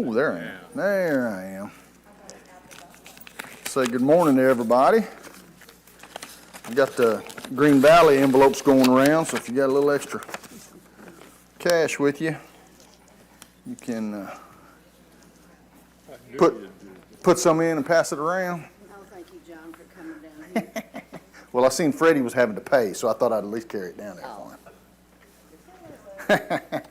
Oh, there I am. There I am. Say good morning to everybody. I got the Green Valley envelopes going around, so if you got a little extra cash with you, you can put some in and pass it around. Oh, thank you, John, for coming down here. Well, I seen Freddie was having to pay, so I thought I'd at least carry it down there for him.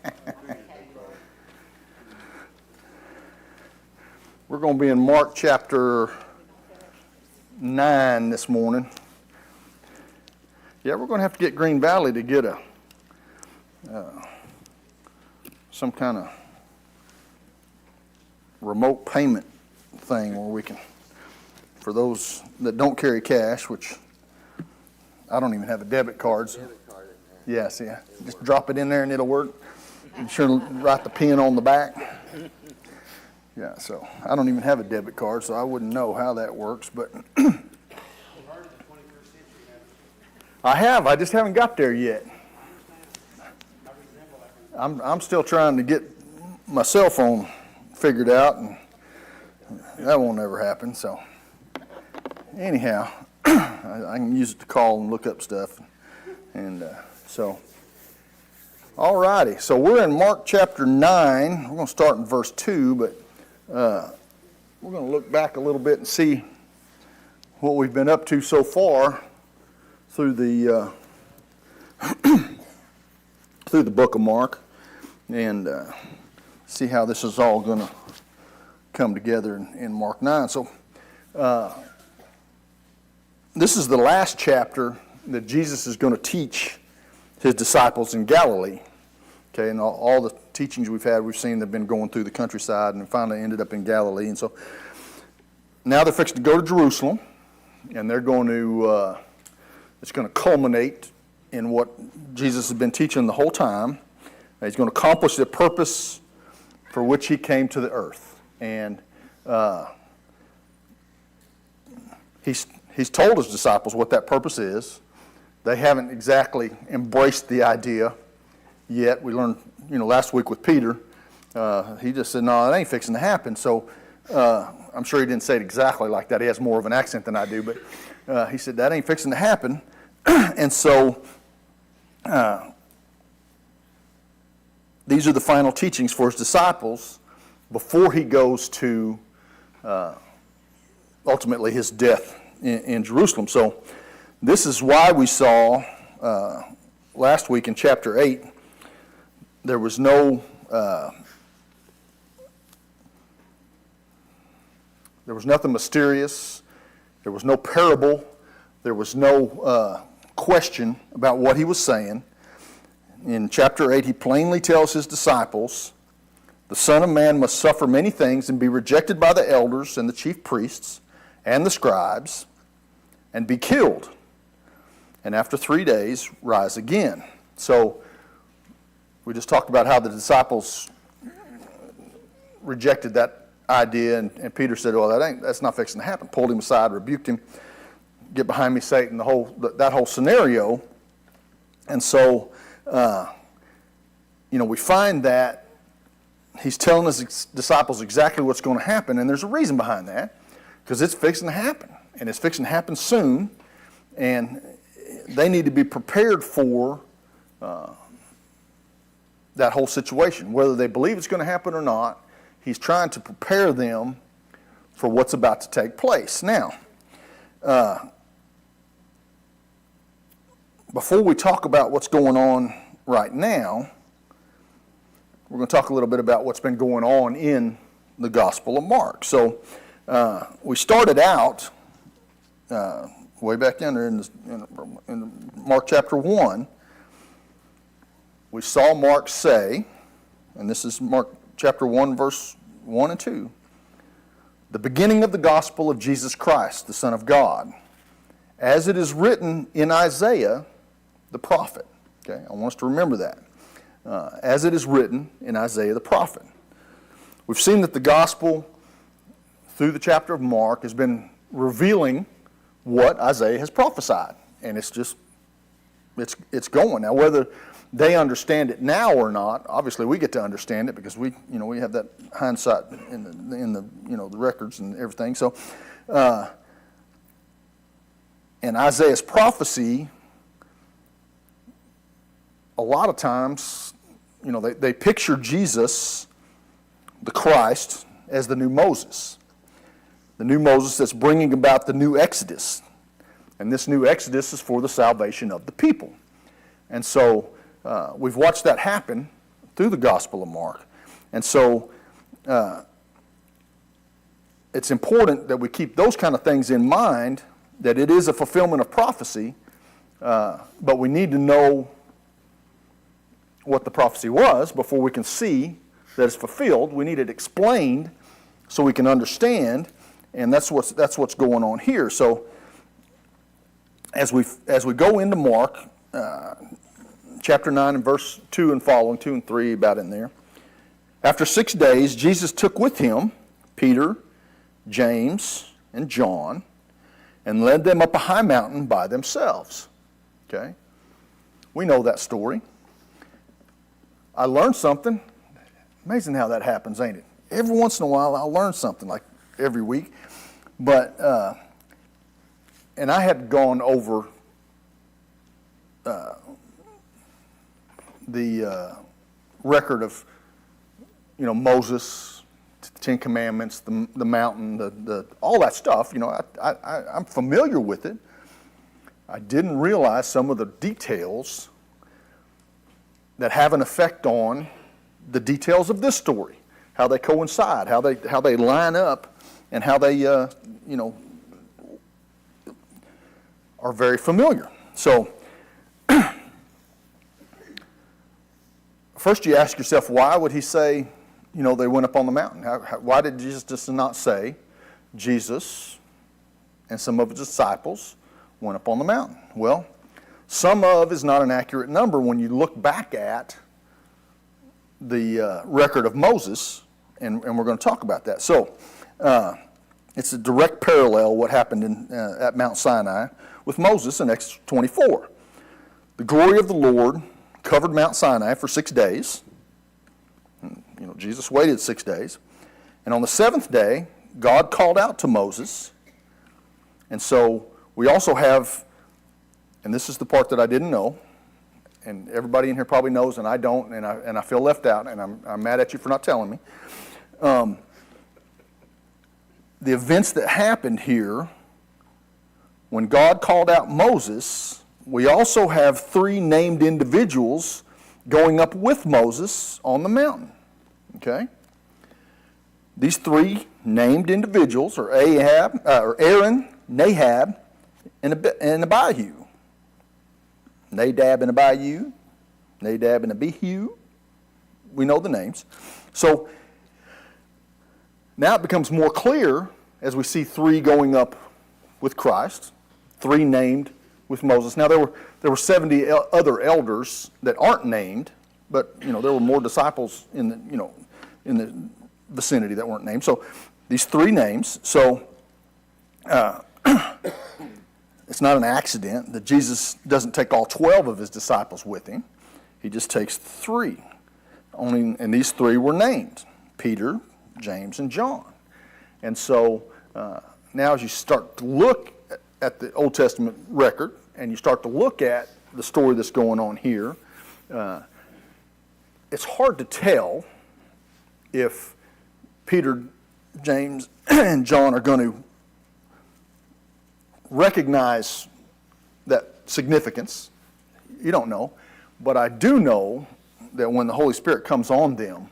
We're going to be in Mark chapter 9 this morning. Yeah, we're going to have to get Green Valley to get some kind of remote payment thing where we can, for those that don't carry cash, which I don't even have a debit card. So yes, yeah. Just drop it in there and it'll work. You sure write the pin on the back. Yeah, so I don't even have a debit card, so I wouldn't know how that works, but I just haven't got there yet. I'm still trying to get my cell phone figured out, and that won't ever happen, so anyhow, I can use it to call and look up stuff, and so all righty. So we're in Mark chapter 9. We're going to start in verse 2, but we're going to look back a little bit and see what we've been up to so far through the through the book of Mark, and see how this is all going to come together in Mark 9. So this is the last chapter that Jesus is going to teach his disciples in Galilee. Okay, and all the teachings we've seen they've been going through the countryside and finally ended up in Galilee. And so now they're fixing to go to Jerusalem, and they're going to, it's going to culminate in what Jesus has been teaching the whole time. He's going to accomplish the purpose for which he came to the earth. And he's told his disciples what that purpose is. They haven't exactly embraced the idea yet. We learned, last week with Peter, he just said, no, it ain't fixing to happen. So I'm sure he didn't say it exactly like that. He has more of an accent than I do, but he said, that ain't fixing to happen. And so these are the final teachings for his disciples before he goes to ultimately his death in Jerusalem. So this is why we saw last week in chapter 8, there was no there was nothing mysterious. There was no parable. There was no question about what he was saying. In chapter 8, he plainly tells his disciples, the Son of Man must suffer many things and be rejected by the elders and the chief priests and the scribes and be killed, and after 3 days rise again. So we just talked about how the disciples rejected that idea, and Peter said, well, that's not fixing to happen. Pulled him aside, rebuked him, get behind me, Satan, that whole scenario. And so, we find that he's telling his disciples exactly what's going to happen, and there's a reason behind that, because it's fixing to happen, and it's fixing to happen soon, and they need to be prepared for that whole situation. Whether they believe it's going to happen or not, he's trying to prepare them for what's about to take place. Now, before we talk about what's going on right now, we're going to talk a little bit about what's been going on in the Gospel of Mark. So we started out way back in there in Mark chapter 1. We saw Mark say, and this is Mark chapter 1, verse 1 and 2, the beginning of the gospel of Jesus Christ, the Son of God, as it is written in Isaiah, the prophet. Okay, I want us to remember that. As it is written in Isaiah the prophet. We've seen that the gospel, through the chapter of Mark, has been revealing what Isaiah has prophesied. And it's just It's going. Now, whether they understand it now or not, obviously we get to understand it because we have that hindsight in the the records and everything. So, and Isaiah's prophecy, a lot of times, they picture Jesus, the Christ, as the new Moses. The new Moses that's bringing about the new Exodus. And this new Exodus is for the salvation of the people. And so we've watched that happen through the Gospel of Mark. And so it's important that we keep those kind of things in mind, that it is a fulfillment of prophecy, but we need to know what the prophecy was before we can see that it's fulfilled. We need it explained so we can understand, and that's what's going on here. So as we go into Mark, chapter 9 and verse 2 and following, 2 and 3, about in there. After 6 days, Jesus took with him Peter, James, and John, and led them up a high mountain by themselves. Okay? We know that story. I learned something. Amazing how that happens, ain't it? Every once in a while, I'll learn something, like every week. But, and I had gone over the record of, Moses, the Ten Commandments, the mountain, the all that stuff. I'm familiar with it. I didn't realize some of the details that have an effect on the details of this story, how they coincide, how they line up, and how they are very familiar. So first you ask yourself, why would he say, they went up on the mountain? Why did Jesus just not say Jesus and some of his disciples went up on the mountain? Well, some of is not an accurate number when you look back at the record of Moses, and we're going to talk about that. So it's a direct parallel what happened at Mount Sinai with Moses in Exodus 24. The glory of the Lord covered Mount Sinai for 6 days. Jesus waited 6 days. And on the seventh day, God called out to Moses. And so we also have, and this is the part that I didn't know, and everybody in here probably knows, and I don't, and I feel left out, and I'm mad at you for not telling me. The events that happened here, when God called out Moses, we also have 3 named individuals going up with Moses on the mountain. Okay? These 3 named individuals are Aaron, Nahab, and Abihu. Nadab and Abihu, Nadab and Abihu. We know the names. So now it becomes more clear as we see 3 going up with Christ, 3 named with Moses. Now there were 70 other elders that aren't named, but there were more disciples in the vicinity that weren't named. So these 3 names. So it's not an accident that Jesus doesn't take all 12 of his disciples with him. He just takes 3. And these 3 were named: Peter, James, and John. And so now as you start to look at the Old Testament record and you start to look at the story that's going on here, it's hard to tell if Peter, James, and John are going to recognize that significance. You don't know. But I do know that when the Holy Spirit comes on them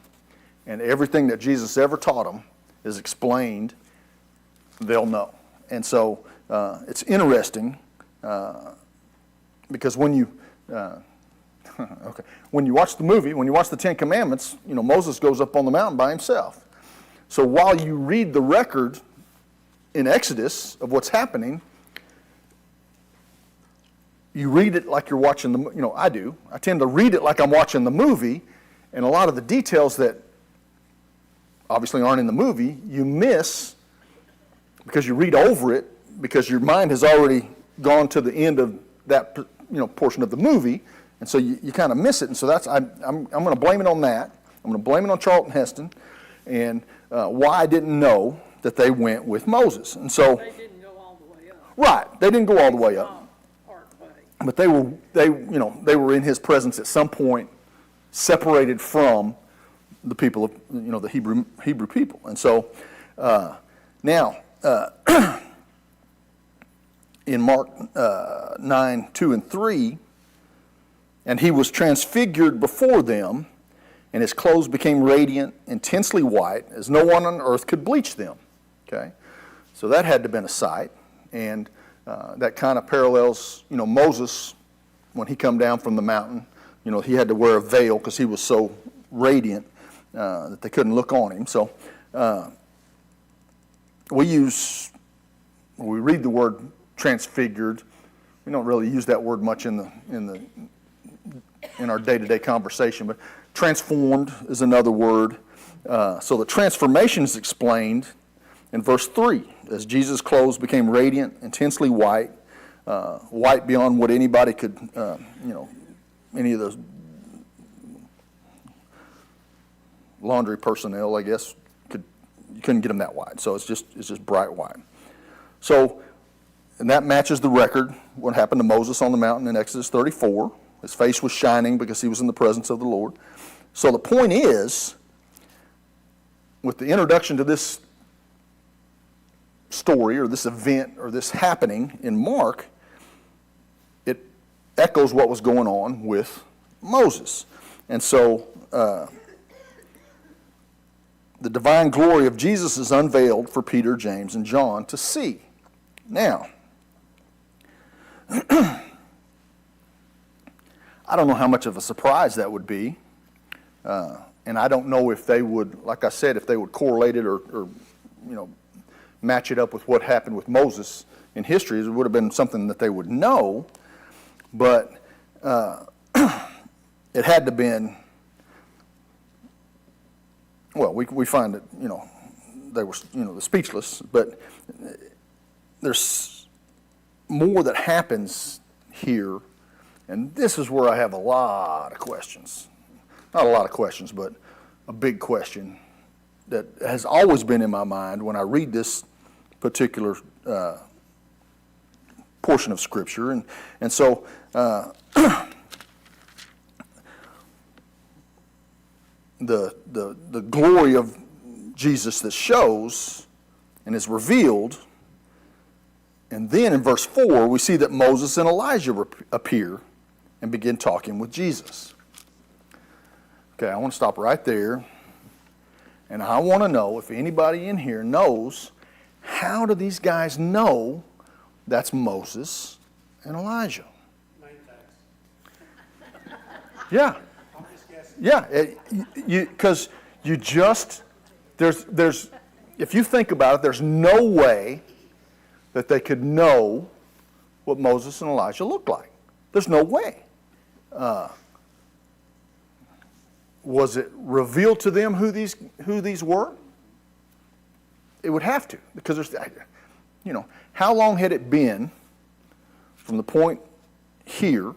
and everything that Jesus ever taught them is explained, they'll know. And so it's interesting because when you when you watch the movie, when you watch the Ten Commandments, Moses goes up on the mountain by himself. So while you read the record in Exodus of what's happening, you read it like you're watching the, I do. I tend to read it like I'm watching the movie, and a lot of the details that obviously aren't in the movie, you miss because you read over it, because your mind has already gone to the end of that portion of the movie, and so you kind of miss it. And so I'm going to blame it on that. I'm going to blame it on Charlton Heston, and why I didn't know that they went with Moses. And so They didn't go all the way up. right, they didn't go all the way up, Part way. but they were in his presence at some point, separated from the people of the Hebrew people. And so now in Mark 9:2-3, and he was transfigured before them, and his clothes became radiant, intensely white, as no one on earth could bleach them. Okay, so that had to have been a sight, and that kind of parallels, Moses when he come down from the mountain. He had to wear a veil because he was so radiant that they couldn't look on him. So we read the word transfigured. We don't really use that word much in our day-to-day conversation, but transformed is another word. So the transformation is explained in verse 3, as Jesus' clothes became radiant, intensely white, white beyond what anybody could, any of those laundry personnel, I guess, you couldn't get them that white. So it's just bright white. So, and that matches the record, what happened to Moses on the mountain in Exodus 34. His face was shining because he was in the presence of the Lord. So the point is, with the introduction to this story or this event or this happening in Mark, it echoes what was going on with Moses. And so the divine glory of Jesus is unveiled for Peter, James, and John to see. Now, I don't know how much of a surprise that would be. And I don't know if they would, like I said, if they would correlate it or match it up with what happened with Moses in history. It would have been something that they would know, but it had to been, well, we find that, they were, the speechless, but there's more that happens here, and this is where I have a lot of questions. Not a lot of questions, but a big question that has always been in my mind when I read this particular portion of Scripture. And so the glory of Jesus that shows and is revealed, and then in verse 4 we see that Moses and Elijah appear and begin talking with Jesus. Okay, I want to stop right there, and I want to know if anybody in here knows, how do these guys know that's Moses and Elijah? Yeah. Yeah, because there's, if you think about it, there's no way that they could know what Moses and Elijah looked like. There's no way. Was it revealed to them who these were? It would have to, because there's, how long had it been from the point here,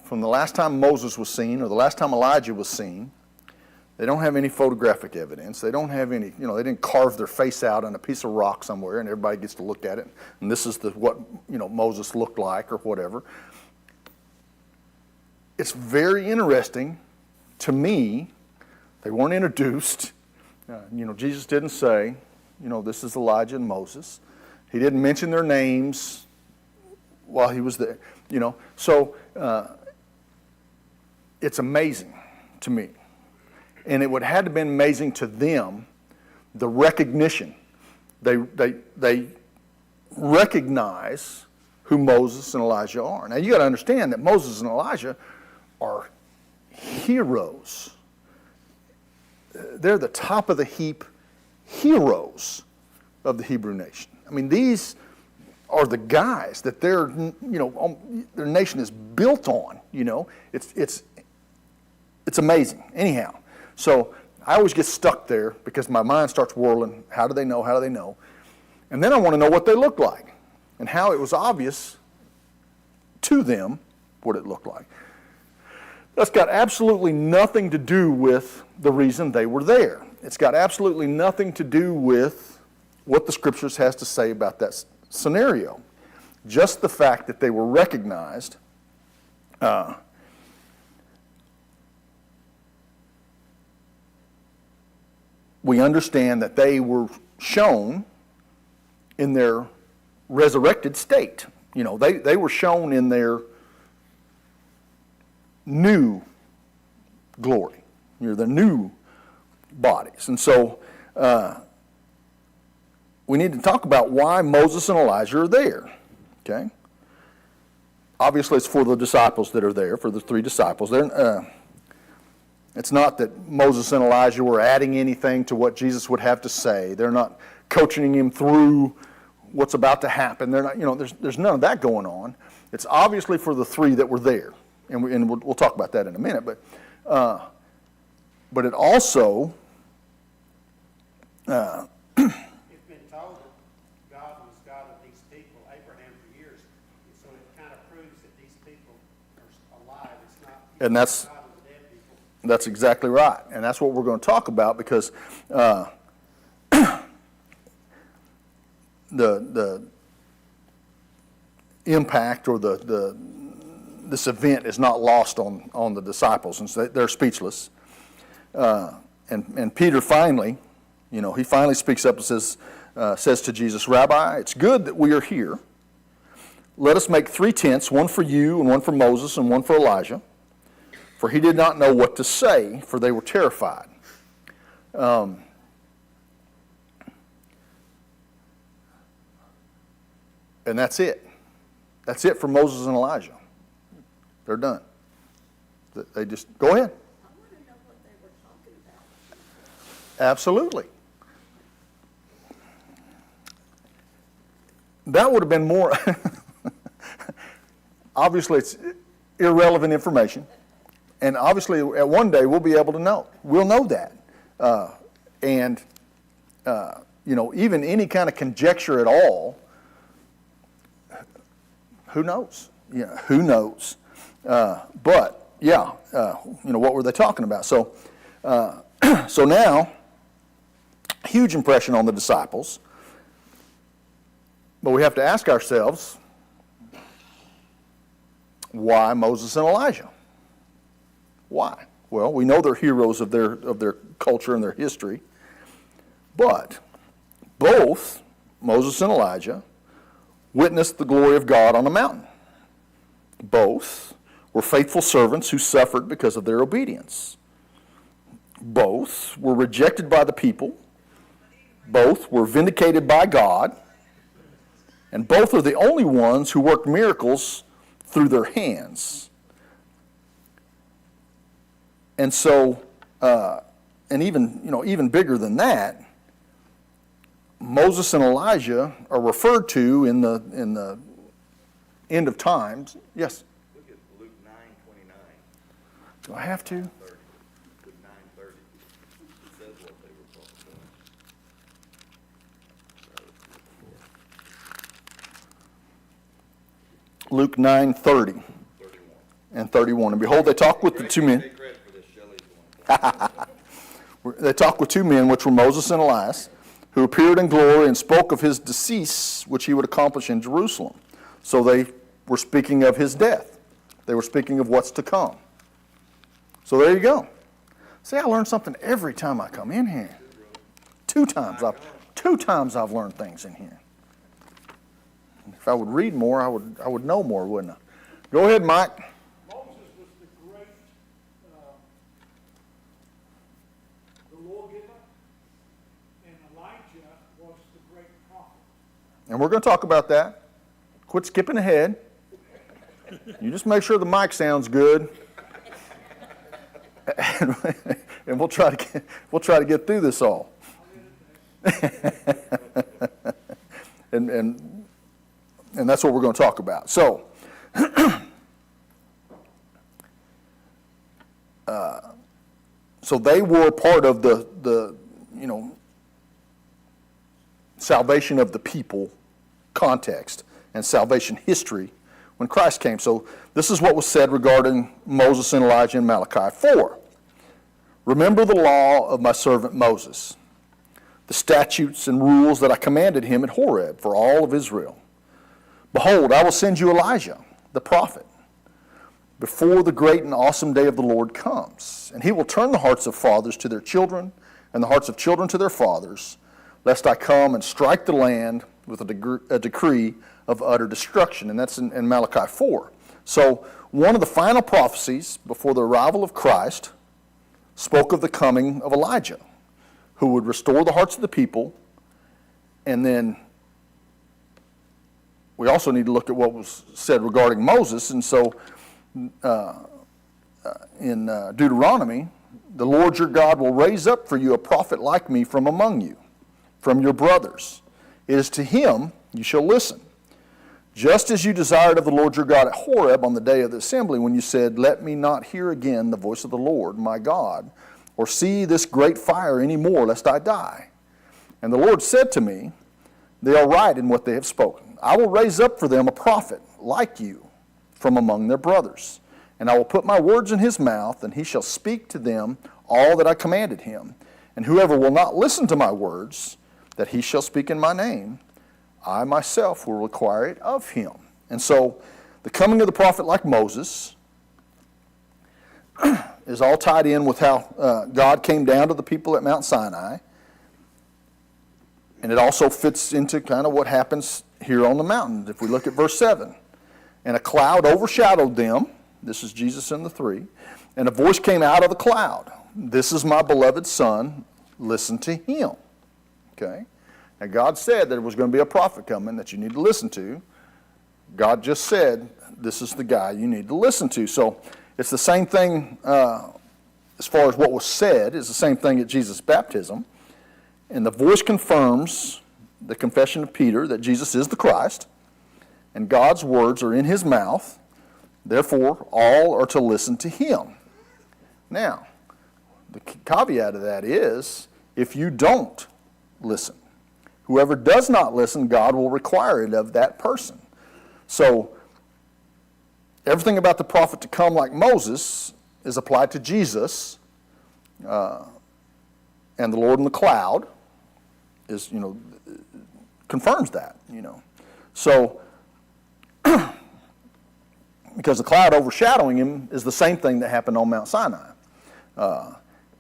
from the last time Moses was seen or the last time Elijah was seen? They don't have any photographic evidence. They don't have any, they didn't carve their face out on a piece of rock somewhere and everybody gets to look at it. And this is what Moses looked like or whatever. It's very interesting to me. They weren't introduced. Jesus didn't say, this is Elijah and Moses. He didn't mention their names while he was there. So it's amazing to me. And it would have had to have been amazing to them, the recognition. They recognize who Moses and Elijah are. Now you got to understand that Moses and Elijah are heroes. They're the top of the heap heroes of the Hebrew nation. I mean, these are the guys that their nation is built on. It's amazing. Anyhow, so I always get stuck there because my mind starts whirling. How do they know? How do they know? And then I want to know what they looked like and how it was obvious to them what it looked like. That's got absolutely nothing to do with the reason they were there. It's got absolutely nothing to do with what the Scriptures has to say about that scenario. Just the fact that they were recognized we understand that they were shown in their resurrected state. You know, they were shown in their new glory, the new bodies. And so we need to talk about why Moses and Elijah are there. Okay? Obviously, it's for the disciples that are there, for the three disciples. It's not that Moses and Elijah were adding anything to what Jesus would have to say. They're not coaching him through what's about to happen. They're not, there's none of that going on. It's obviously for the three that were there, and we'll talk about that in a minute. But it also It's been told that God was God of these people, Abraham, for years, so it kind of proves that these people are alive. It's not And that's- God of the dead people. That's exactly right, and that's what we're going to talk about because the impact or this event is not lost on the disciples, and so they're speechless. And Peter finally, he finally speaks up and says to Jesus, "Rabbi, it's good that we are here. Let us make 3 tents, one for you and one for Moses and one for Elijah." For he did not know what to say, for they were terrified. And that's it. That's it for Moses and Elijah. They're done. They just, go ahead. I want to know what they were talking about. Absolutely. That would have been more, obviously it's irrelevant information. And obviously, at one day, we'll be able to know. We'll know that. Even any kind of conjecture at all, who knows? Who knows? What were they talking about? So now, huge impression on the disciples. But we have to ask ourselves, why Moses and Elijah? Why? Well, we know they're heroes of their culture and their history, but both Moses and Elijah witnessed the glory of God on a mountain. Both were faithful servants who suffered because of their obedience. Both were rejected by the people. Both were vindicated by God. And both are the only ones who worked miracles through their hands. And so, and even bigger than that, Moses and Elijah are referred to in the end of times. Yes. Look at Luke 9:29. Do I have to? 30. Luke 9:30. It says what they were doing. Luke 9:30 31. and 31. And behold, they talked with the two men. Take credit for this. Shelley's one. They talked with 2 men, which were Moses and Elias, who appeared in glory and spoke of his decease, which he would accomplish in Jerusalem. So they were speaking of his death. They were speaking of what's to come. So there you go. See, I learn something every time I come in here. 2 times I've learned things in here. If I would read more, I would know more, wouldn't I? Go ahead, Mike. Moses was the great, the lawgiver, and Elijah was the great prophet. And we're going to talk about that. Quit skipping ahead. You just make sure the mic sounds good. And we'll try to get through this all. And that's what we're going to talk about. So, so they were part of the salvation of the people context and salvation history when Christ came. So this is what was said regarding Moses and Elijah in Malachi 4. Remember the law of my servant Moses, the statutes and rules that I commanded him at Horeb for all of Israel. Behold, I will send you Elijah, the prophet, before the great and awesome day of the Lord comes. And he will turn the hearts of fathers to their children, and the hearts of children to their fathers, lest I come and strike the land with a decree of utter destruction. And that's in Malachi 4. So one of the final prophecies before the arrival of Christ spoke of the coming of Elijah, who would restore the hearts of the people. And then we also need to look at what was said regarding Moses. And so in Deuteronomy, the Lord your God will raise up for you a prophet like me from among you, from your brothers. It is to him you shall listen. Just as you desired of the Lord your God at Horeb on the day of the assembly, when you said, let me not hear again the voice of the Lord my God, or see this great fire any more, lest I die. And the Lord said to me, they are right in what they have spoken. I will raise up for them a prophet like you from among their brothers. And I will put my words in his mouth, and he shall speak to them all that I commanded him. And whoever will not listen to my words, that he shall speak in my name, I myself will require it of him. And so the coming of the prophet like Moses is all tied in with how God came down to the people at Mount Sinai. And it also fits into kind of what happens here on the mountain. If we look at verse 7, and a cloud overshadowed them. This is Jesus in the 3. And a voice came out of the cloud. This is my beloved Son. Listen to him. Okay? Now God said that there was going to be a prophet coming that you need to listen to. God just said, this is the guy you need to listen to. So it's the same thing as far as what was said. It's the same thing at Jesus' baptism. And the voice confirms the confession of Peter that Jesus is the Christ. And God's words are in his mouth. Therefore, all are to listen to him. Now, the caveat of that is, if you don't listen, whoever does not listen, God will require it of that person. So, everything about the prophet to come like Moses is applied to Jesus, and the Lord in the cloud is, confirms that, So, because the cloud overshadowing him is the same thing that happened on Mount Sinai.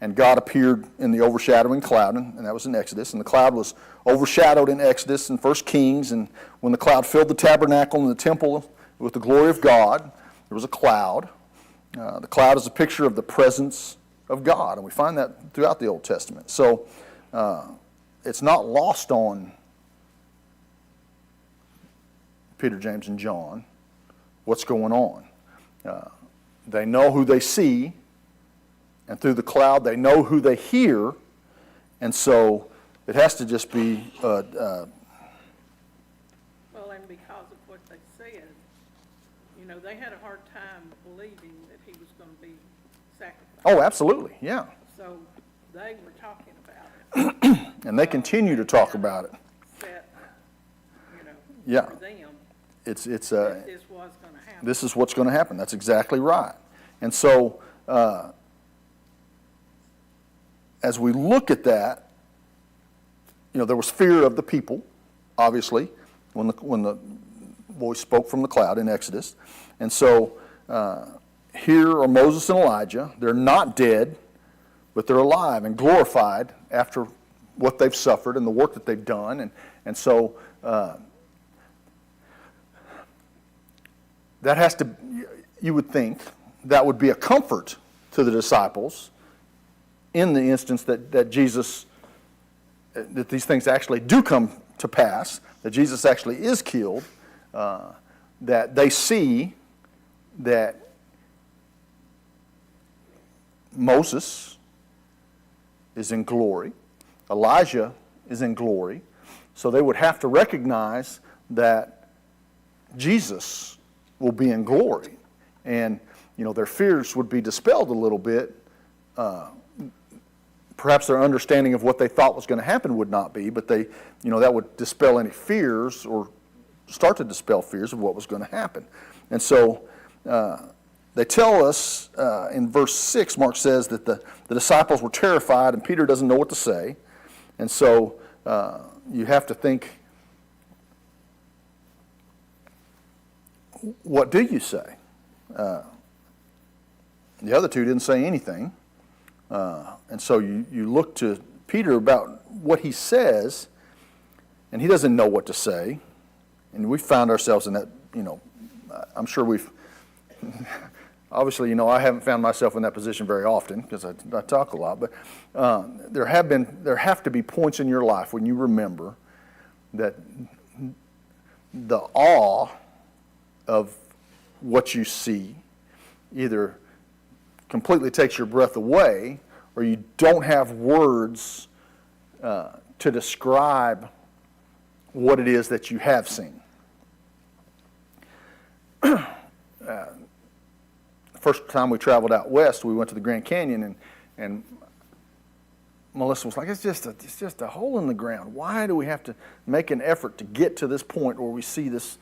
And God appeared in the overshadowing cloud, and that was in Exodus. And the cloud was overshadowed in Exodus and 1 Kings. And when the cloud filled the tabernacle and the temple with the glory of God, there was a cloud. The cloud is a picture of the presence of God, and we find that throughout the Old Testament. So it's not lost on Peter, James, and John what's going on. They know who they see, and through the cloud they know who they hear, and so it has to just be Well, and because of what they said, they had a hard time believing that he was going to be sacrificed. oh, absolutely, yeah. So they were talking about it. And they continue to talk about it. Set, Yeah. for them, It's that this was going to happen. this is what's going to happen. That's exactly right. And so as we look at that, there was fear of the people, obviously, when the voice spoke from the cloud in Exodus. And so here are Moses and Elijah. They're not dead, but they're alive and glorified after what they've suffered and the work that they've done. And so that has to, you would think, that would be a comfort to the disciples in the instance that Jesus, that these things actually do come to pass, that Jesus actually is killed, that they see that Moses is in glory, Elijah is in glory, so they would have to recognize that Jesus will be in glory. And, their fears would be dispelled a little bit. Perhaps their understanding of what they thought was going to happen would not be, but they, that would dispel any fears or start to dispel fears of what was going to happen. And so they tell us in verse 6, Mark says that the disciples were terrified and Peter doesn't know what to say. And so you have to think, what do you say? The other two didn't say anything. And so you look to Peter about what he says, and he doesn't know what to say. And we found ourselves in that, I'm sure we've, obviously, I haven't found myself in that position very often because I talk a lot, but there have to be points in your life when you remember that the awe of what you see either completely takes your breath away, or you don't have words to describe what it is that you have seen. First time we traveled out west, we went to the Grand Canyon, and Melissa was like, it's just a hole in the ground. Why do we have to make an effort to get to this point where we see this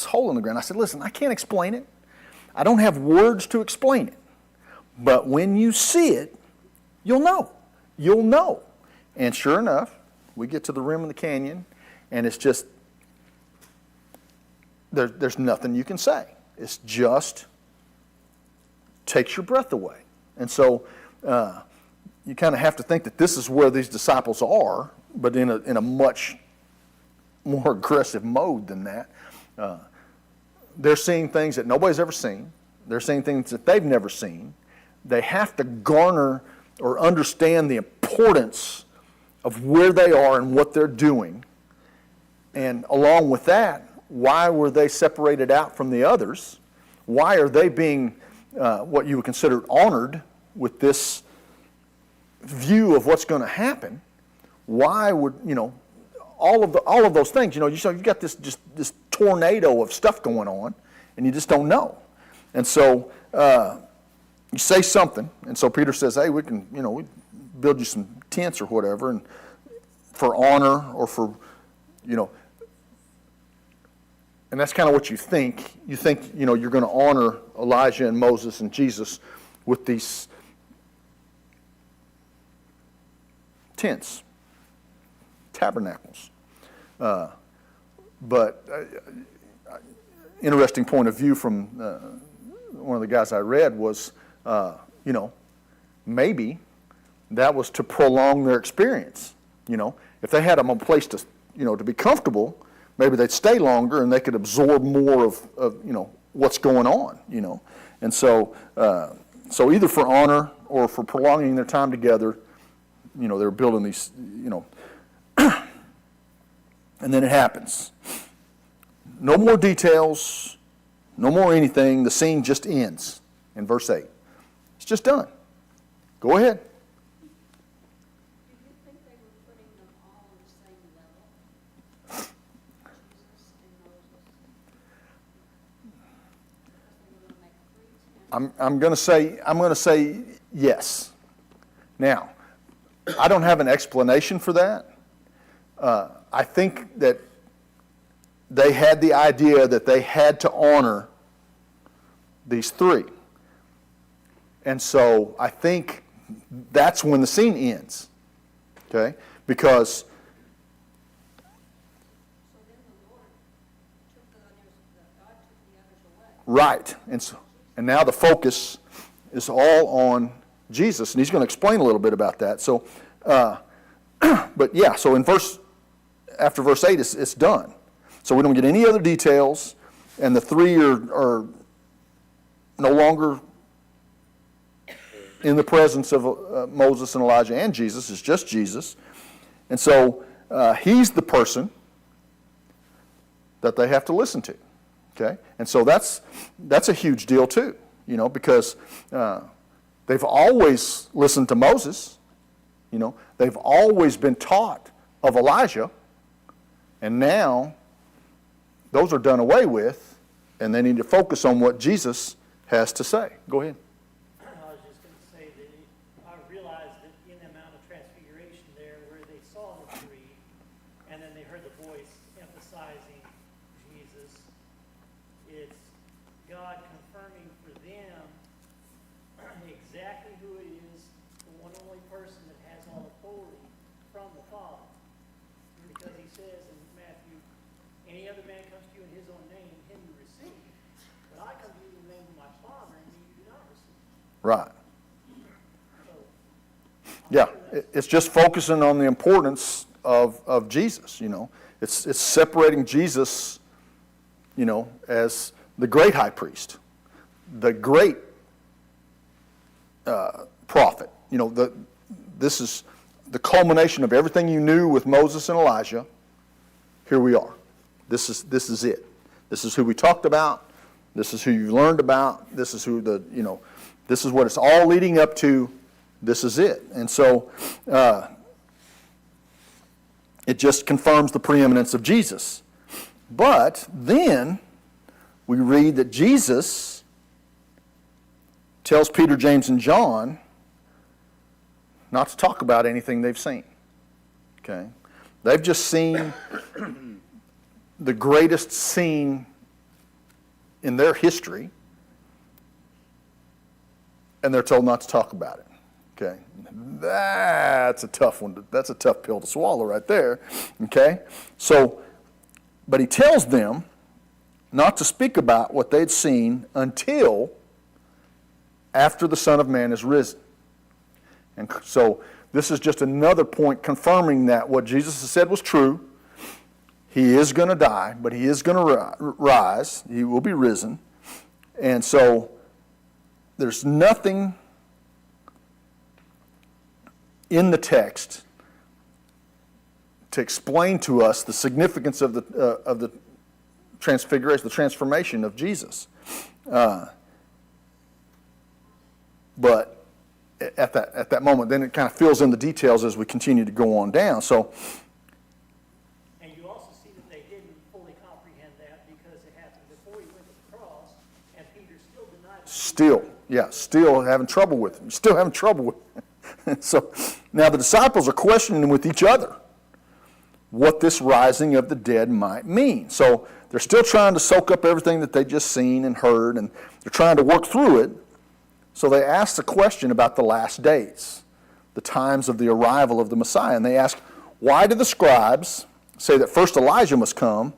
hole in the ground? I said, listen, I can't explain it. I don't have words to explain it. But when you see it, you'll know. You'll know. And sure enough, we get to the rim of the canyon, and it's just, there's nothing you can say. It's just takes your breath away. And so you kind of have to think that this is where these disciples are, but in a much more aggressive mode than that. They're seeing things that nobody's ever seen. They're seeing things that they've never seen. They have to garner or understand the importance of where they are and what they're doing. And along with that, why were they separated out from the others? Why are they being what you would consider honored with this view of what's going to happen? Why would, all of those things, you've got this tornado of stuff going on, and you just don't know. And so you say something, and so Peter says, hey, we can, we build you some tents or whatever, and for honor or for, and that's kind of what you think. You think, you're going to honor Elijah and Moses and Jesus with these tents, tabernacles. But interesting point of view from one of the guys I read was, maybe that was to prolong their experience. If they had them a place to, to be comfortable, maybe they'd stay longer and they could absorb more of what's going on, And so, so either for honor or for prolonging their time together, they're building these, and then it happens. No more details, no more anything. The scene just ends in verse 8. It's just done. Go ahead. Do you think they were putting them all on the same level? Jesus and Moses? Because they were going to make 3 tents. I'm going to say yes. Now, I don't have an explanation for that. I think that they had the idea that they had to honor these 3. And so I think that's when the scene ends. Okay? Because So then the Lord took the others, God took the others away. right. And now the focus is all on Jesus, and he's going to explain a little bit about that. So, but yeah, so after verse 8, it's done. So we don't get any other details, and the 3 are no longer in the presence of Moses and Elijah and Jesus. It's just Jesus. And so he's the person that they have to listen to. Okay? And so that's a huge deal too, because they've always listened to Moses. They've always been taught of Elijah. And now those are done away with, and they need to focus on what Jesus has to say. Go ahead. I was just going to say that I realized that in the Mount of Transfiguration there, where they saw the tree, and then they heard the voice emphasizing Jesus, it's God confirming for them exactly who it is, the one and only person that has all authority from the Father. Because he says in Matthew, any other man comes to you in his own name, him you receive. But I come to you in the name of my Father, and you do not receive. Right. So, Yeah, it's just focusing on the importance of Jesus, you know. It's separating Jesus, you know, as the great high priest, the great prophet. You know, this is the culmination of everything you knew with Moses and Elijah. Here we are. This is it. This is who we talked about. This is who you learned about. This is who this is what it's all leading up to. This is it. And so it just confirms the preeminence of Jesus. But then we read that Jesus tells Peter, James, and John not to talk about anything they've seen. Okay? They've just seen the greatest scene in their history, and they're told not to talk about it. Okay? That's a tough one. That's a tough pill to swallow right there. Okay? So, but he tells them not to speak about what they'd seen until after the Son of Man is risen. And so this is just another point confirming that what Jesus has said was true. He is going to die, but he is going to rise. He will be risen. And so there's nothing in the text to explain to us the significance of the transfiguration, the transformation of Jesus. But at that moment, then it kind of fills in the details as we continue to go on down. So, and you also see that they didn't fully comprehend that because it happened before he went to the cross, and Peter still denied it. still having trouble with it. Still having trouble with it. So now the disciples are questioning with each other what this rising of the dead might mean. So they're still trying to soak up everything that they just seen and heard, and they're trying to work through it. So they ask the question about the last days, the times of the arrival of the Messiah. And they ask, why do the scribes say that first Elijah must come?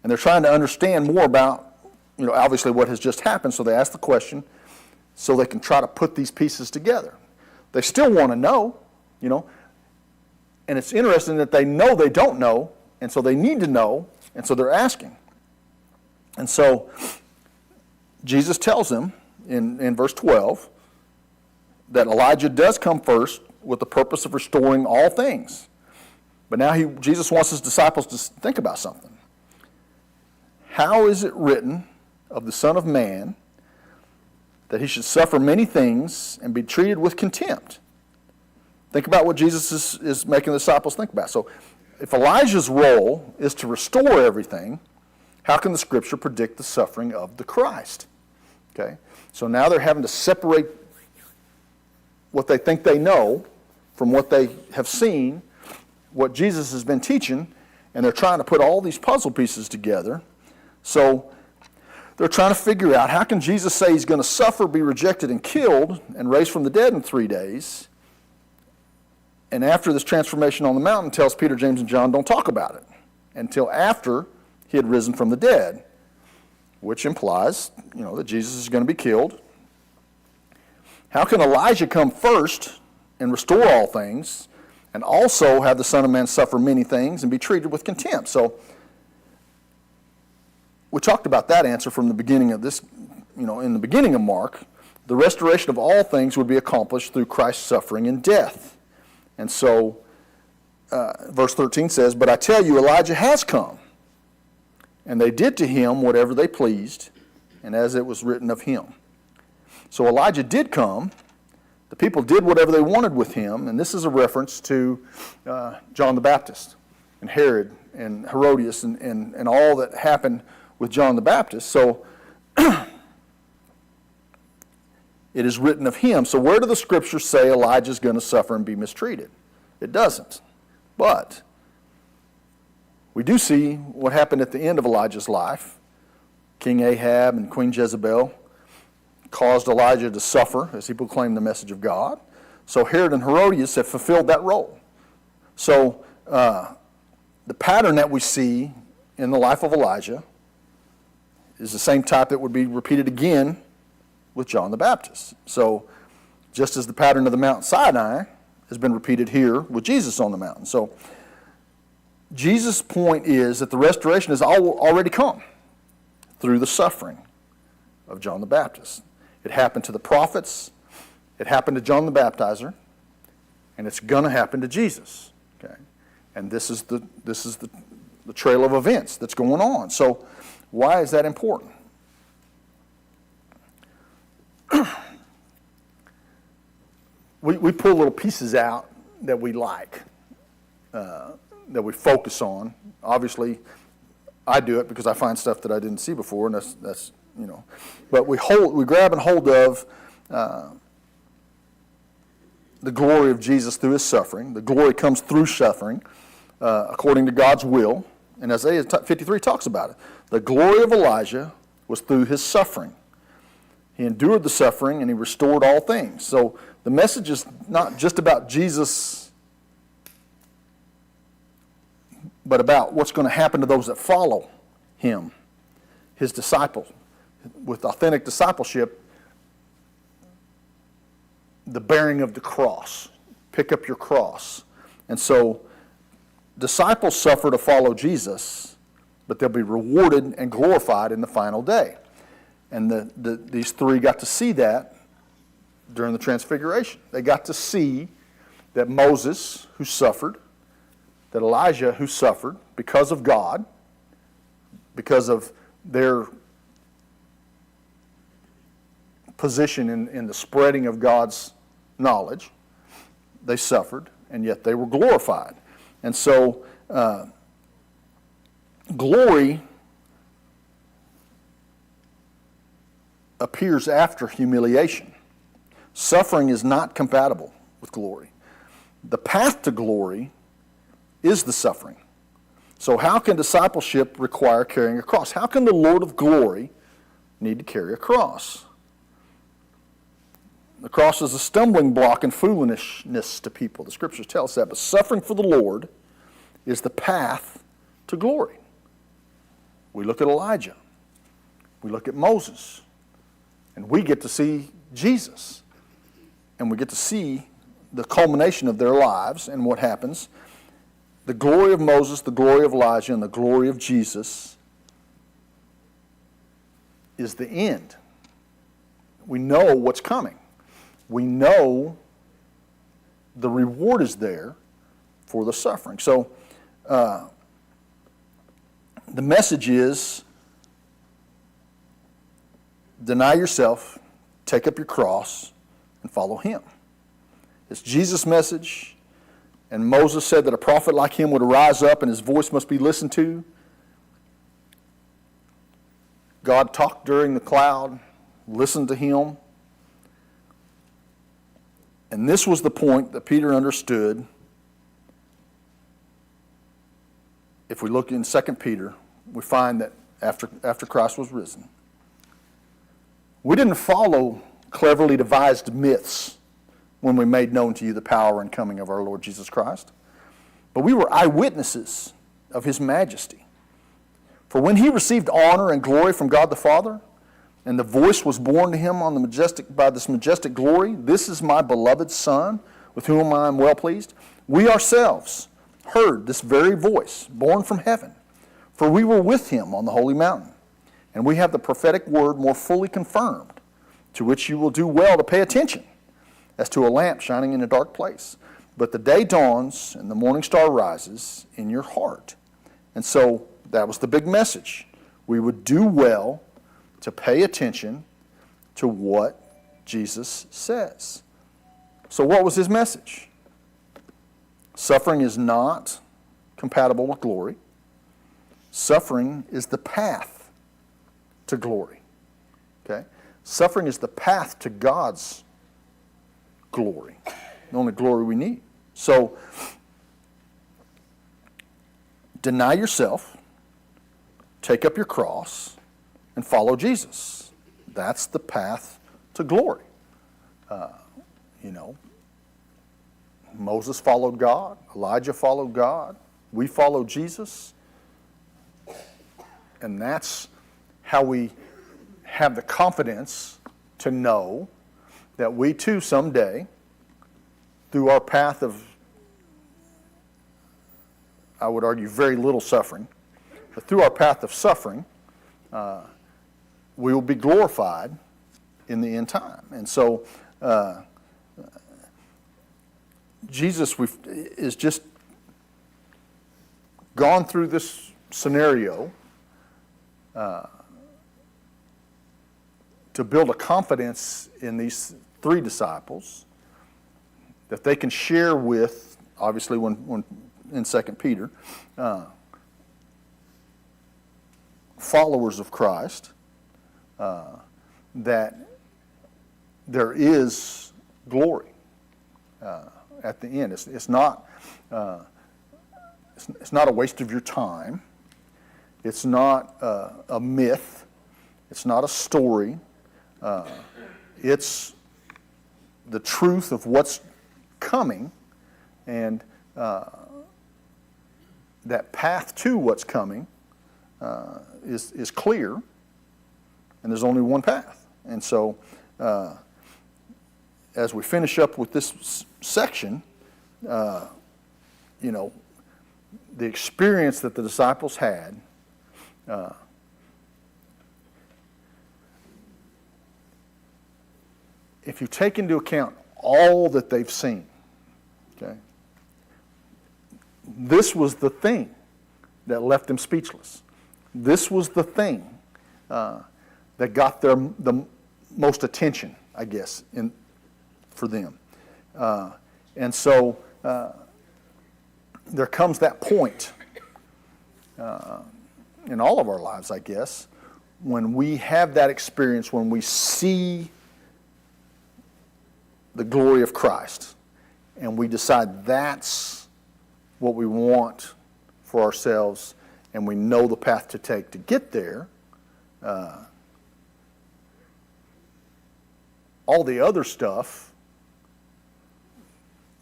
And they're trying to understand more about, obviously what has just happened. So they ask the question so they can try to put these pieces together. They still want to know, And it's interesting that they know they don't know, and so they need to know, and so they're asking. And so Jesus tells them, in verse 12, that Elijah does come first with the purpose of restoring all things. But now Jesus wants his disciples to think about something. How is it written of the Son of Man that he should suffer many things and be treated with contempt? Think about what Jesus is making the disciples think about. So if Elijah's role is to restore everything, how can the Scripture predict the suffering of the Christ? Okay? So now they're having to separate what they think they know from what they have seen, what Jesus has been teaching, and they're trying to put all these puzzle pieces together. So they're trying to figure out, how can Jesus say he's going to suffer, be rejected, and killed, and raised from the dead in 3 days, and after this transformation on the mountain tells Peter, James, and John, don't talk about it until after he had risen from the dead, which implies, that Jesus is going to be killed. How can Elijah come first and restore all things, and also have the Son of Man suffer many things and be treated with contempt? So we talked about that answer from the beginning of this, in the beginning of Mark. The restoration of all things would be accomplished through Christ's suffering and death. And so verse 13 says, but I tell you, Elijah has come, and they did to him whatever they pleased, and as it was written of him. So Elijah did come. The people did whatever they wanted with him, and this is a reference to John the Baptist and Herod and Herodias and all that happened with John the Baptist. So it is written of him. So where do the Scriptures say Elijah's going to suffer and be mistreated? It doesn't. But we do see what happened at the end of Elijah's life. King Ahab and Queen Jezebel caused Elijah to suffer as he proclaimed the message of God. So Herod and Herodias have fulfilled that role. So the pattern that we see in the life of Elijah is the same type that would be repeated again with John the Baptist. So just as the pattern of the Mount Sinai has been repeated here with Jesus on the mountain. So Jesus' point is that the restoration has already come through the suffering of John the Baptist. It happened to the prophets, it happened to John the Baptizer, and it's going to happen to Jesus. Okay? And this is the trail of events that's going on. So why is that important? We pull little pieces out that we like, that we focus on. Obviously, I do it because I find stuff that I didn't see before, and that's you know. But we grab and hold of the glory of Jesus through his suffering. The glory comes through suffering, according to God's will. And Isaiah 53 talks about it. The glory of Elijah was through his suffering. He endured the suffering and he restored all things. So the message is not just about Jesus, but about what's going to happen to those that follow him, his disciples. With authentic discipleship, the bearing of the cross. Pick up your cross. And so disciples suffer to follow Jesus, but they'll be rewarded and glorified in the final day. And these three got to see that during the Transfiguration. They got to see that Moses, who suffered, that Elijah, who suffered because of God, because of their position in the spreading of God's knowledge, they suffered, and yet they were glorified. And so, glory appears after humiliation. Suffering is not compatible with glory. The path to glory is the suffering. So how can discipleship require carrying a cross? How can the Lord of glory need to carry a cross? The cross is a stumbling block and foolishness to people. The scriptures tell us that. But suffering for the Lord is the path to glory. We look at Elijah. We look at Moses. And we get to see Jesus. And we get to see the culmination of their lives and what happens. The glory of Moses, the glory of Elijah, and the glory of Jesus is the end. We know what's coming. We know the reward is there for the suffering. So the message is deny yourself, take up your cross, and follow him. It's Jesus' message. And Moses said that a prophet like him would rise up and his voice must be listened to. God talked during the cloud, listened to him. And this was the point that Peter understood. If we look in 2 Peter, we find that after Christ was risen, we didn't follow cleverly devised myths when we made known to you the power and coming of our Lord Jesus Christ, but we were eyewitnesses of his majesty. For when he received honor and glory from God the Father, and the voice was borne to him by this majestic glory, "This is my beloved Son, with whom I am well pleased," we ourselves heard this very voice borne from heaven. For we were with him on the holy mountain, and we have the prophetic word more fully confirmed, to which you will do well to pay attention, as to a lamp shining in a dark place. But the day dawns, and the morning star rises in your heart. And so that was the big message. We would do well to pay attention to what Jesus says. So what was his message? Suffering is not compatible with glory. Suffering is the path to glory. Okay? Suffering is the path to God's glory. The only glory we need. So, deny yourself, take up your cross, and follow Jesus. That's the path to glory. You know, Moses followed God, Elijah followed God, we follow Jesus, and that's how we have the confidence to know that we too someday, through our path of, I would argue, very little suffering, but through our path of suffering, we will be glorified in the end time. And so Jesus is just gone through this scenario to build a confidence in these three disciples that they can share with, obviously, when in 2 Peter, followers of Christ, that there is glory at the end. It's not a waste of your time. It's not a myth. It's not a story. It's the truth of what's coming, and that path to what's coming is clear, and there's only one path. And so as we finish up with this section, you know, the experience that the disciples had, if you take into account all that they've seen, okay, this was the thing that left them speechless. This was the thing that got the most attention, I guess, for them. And so there comes that point in all of our lives, I guess, when we have that experience, when we see the glory of Christ, and we decide that's what we want for ourselves, and we know the path to take to get there, all the other stuff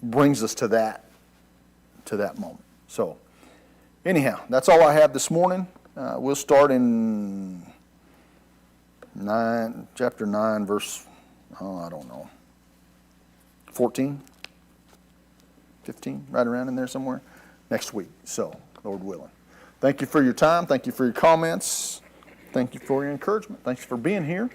brings us to that moment. So anyhow, that's all I have this morning. We'll start in chapter 9, verse, I don't know, 14, 15, right around in there somewhere, next week. So, Lord willing. Thank you for your time. Thank you for your comments. Thank you for your encouragement. Thanks for being here.